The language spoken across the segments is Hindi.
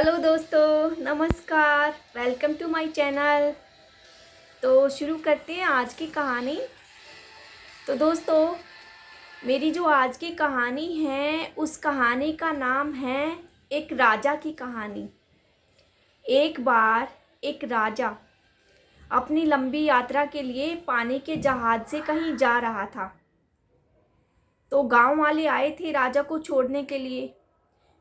हेलो दोस्तों, नमस्कार। Welcome to my channel. तो शुरू करते हैं आज की कहानी। तो दोस्तों, मेरी जो आज की कहानी है उस कहानी का नाम है एक राजा की कहानी। एक बार एक राजा अपनी लंबी यात्रा के लिए पानी के जहाज से कहीं जा रहा था। तो गांव वाले आए थे राजा को छोड़ने के लिए।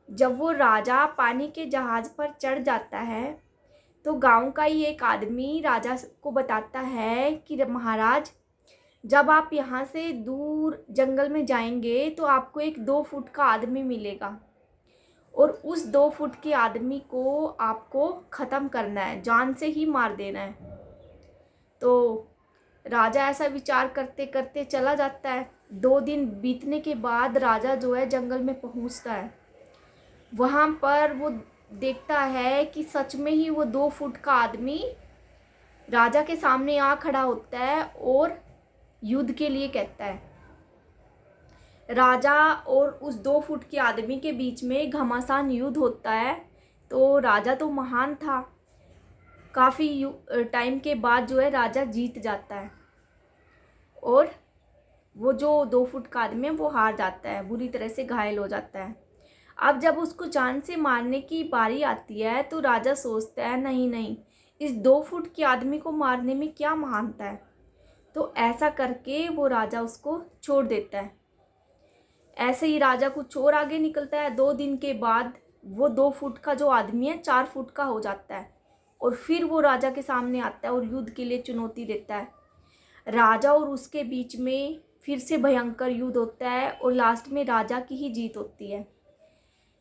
जब वो राजा पानी के जहाज पर चढ़ जाता है तो गांव का ही एक आदमी राजा को बताता है कि महाराज, जब आप यहाँ से दूर जंगल में जाएंगे तो आपको एक 2 फुट का आदमी मिलेगा और उस 2 फुट के आदमी को आपको ख़त्म करना है, जान से ही मार देना है। तो राजा ऐसा विचार करते करते चला जाता है। 2 दिन बीतने के बाद राजा जो है जंगल में पहुँचता है। वहाँ पर वो देखता है कि सच में ही वो 2 फुट का आदमी राजा के सामने आ खड़ा होता है और युद्ध के लिए कहता है। राजा और उस 2 फुट के आदमी के बीच में घमासान युद्ध होता है। तो राजा तो महान था, काफ़ी टाइम के बाद जो है राजा जीत जाता है और वो जो 2 फुट का आदमी है वो हार जाता है, बुरी तरह से घायल हो जाता है। अब जब उसको जान से मारने की बारी आती है तो राजा सोचता है नहीं नहीं, इस 2 फुट के आदमी को मारने में क्या महानता है। तो ऐसा करके वो राजा उसको छोड़ देता है। ऐसे ही राजा कुछ और आगे निकलता है। 2 दिन के बाद वो 2 फुट का जो आदमी है 4 फुट का हो जाता है और फिर वो राजा के सामने आता है और युद्ध के लिए चुनौती देता है। राजा और उसके बीच में फिर से भयंकर युद्ध होता है और लास्ट में राजा की ही जीत होती है।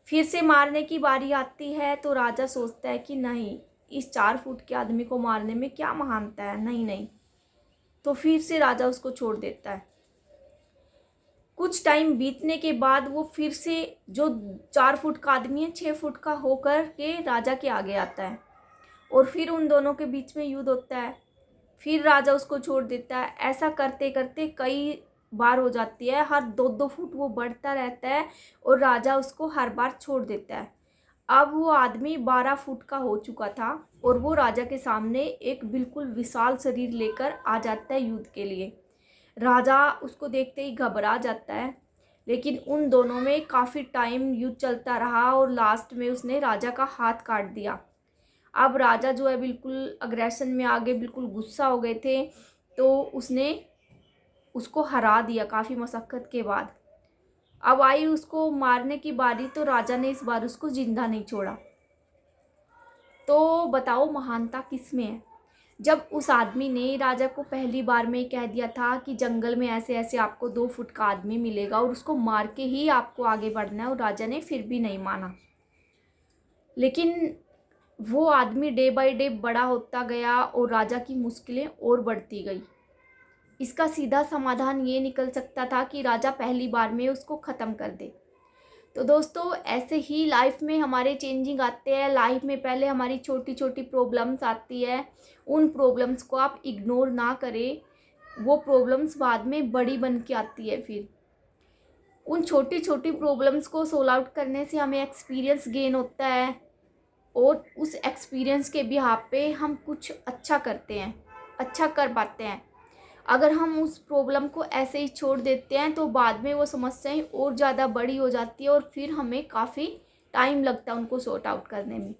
फिर से मारने की बारी आती है तो राजा सोचता है कि नहीं, इस 4 फुट के आदमी को मारने में क्या महानता है, नहीं नहीं। तो फिर से राजा उसको छोड़ देता है। कुछ टाइम बीतने के बाद वो फिर से जो 4 फुट का आदमी है 6 फुट का होकर के राजा के आगे आता है और फिर उन दोनों के बीच में युद्ध होता है। फिर राजा उसको छोड़ देता है। ऐसा करते करते कई बार हो जाती है, हर 2-2 फुट वो बढ़ता रहता है और राजा उसको हर बार छोड़ देता है। अब वो आदमी 12 फुट का हो चुका था और वो राजा के सामने एक बिल्कुल विशाल शरीर लेकर आ जाता है युद्ध के लिए। राजा उसको देखते ही घबरा जाता है, लेकिन उन दोनों में काफ़ी टाइम युद्ध चलता रहा और लास्ट में उसने राजा का हाथ काट दिया। अब राजा जो है बिल्कुल अग्रेशन में आ गए, बिल्कुल गुस्सा हो गए थे। तो उसने उसको हरा दिया काफ़ी मशक्क़त के बाद। अब आई उसको मारने की बारी तो राजा ने इस बार उसको जिंदा नहीं छोड़ा। तो बताओ महानता किस में है। जब उस आदमी ने राजा को पहली बार में कह दिया था कि जंगल में ऐसे ऐसे आपको 2 फुट का आदमी मिलेगा और उसको मार के ही आपको आगे बढ़ना है, और राजा ने फिर भी नहीं माना। लेकिन वो आदमी डे बाय डे बड़ा होता गया और राजा की मुश्किलें और बढ़ती गई। इसका सीधा समाधान ये निकल सकता था कि राजा पहली बार में उसको ख़त्म कर दे। तो दोस्तों, ऐसे ही लाइफ में हमारे चेंजिंग आते हैं। लाइफ में पहले हमारी छोटी छोटी प्रॉब्लम्स आती है, उन प्रॉब्लम्स को आप इग्नोर ना करें, वो प्रॉब्लम्स बाद में बड़ी बन के आती है। फिर उन छोटी छोटी प्रॉब्लम्स को सोल्व आउट करने से हमें एक्सपीरियंस गेन होता है और उस एक्सपीरियंस के बिहाफ पे हम कुछ अच्छा करते हैं, अच्छा कर पाते हैं। अगर हम उस प्रॉब्लम को ऐसे ही छोड़ देते हैं तो बाद में वो समस्याएं और ज़्यादा बड़ी हो जाती है और फिर हमें काफ़ी टाइम लगता है उनको सॉर्ट आउट करने में।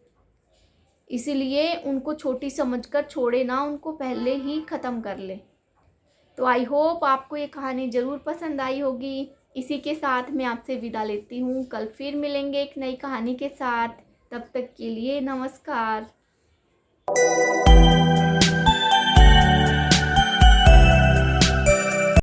इसीलिए उनको छोटी समझकर छोड़े ना, उनको पहले ही ख़त्म कर ले। तो आई होप आपको ये कहानी ज़रूर पसंद आई होगी। इसी के साथ मैं आपसे विदा लेती हूँ। कल फिर मिलेंगे एक नई कहानी के साथ। तब तक के लिए नमस्कार।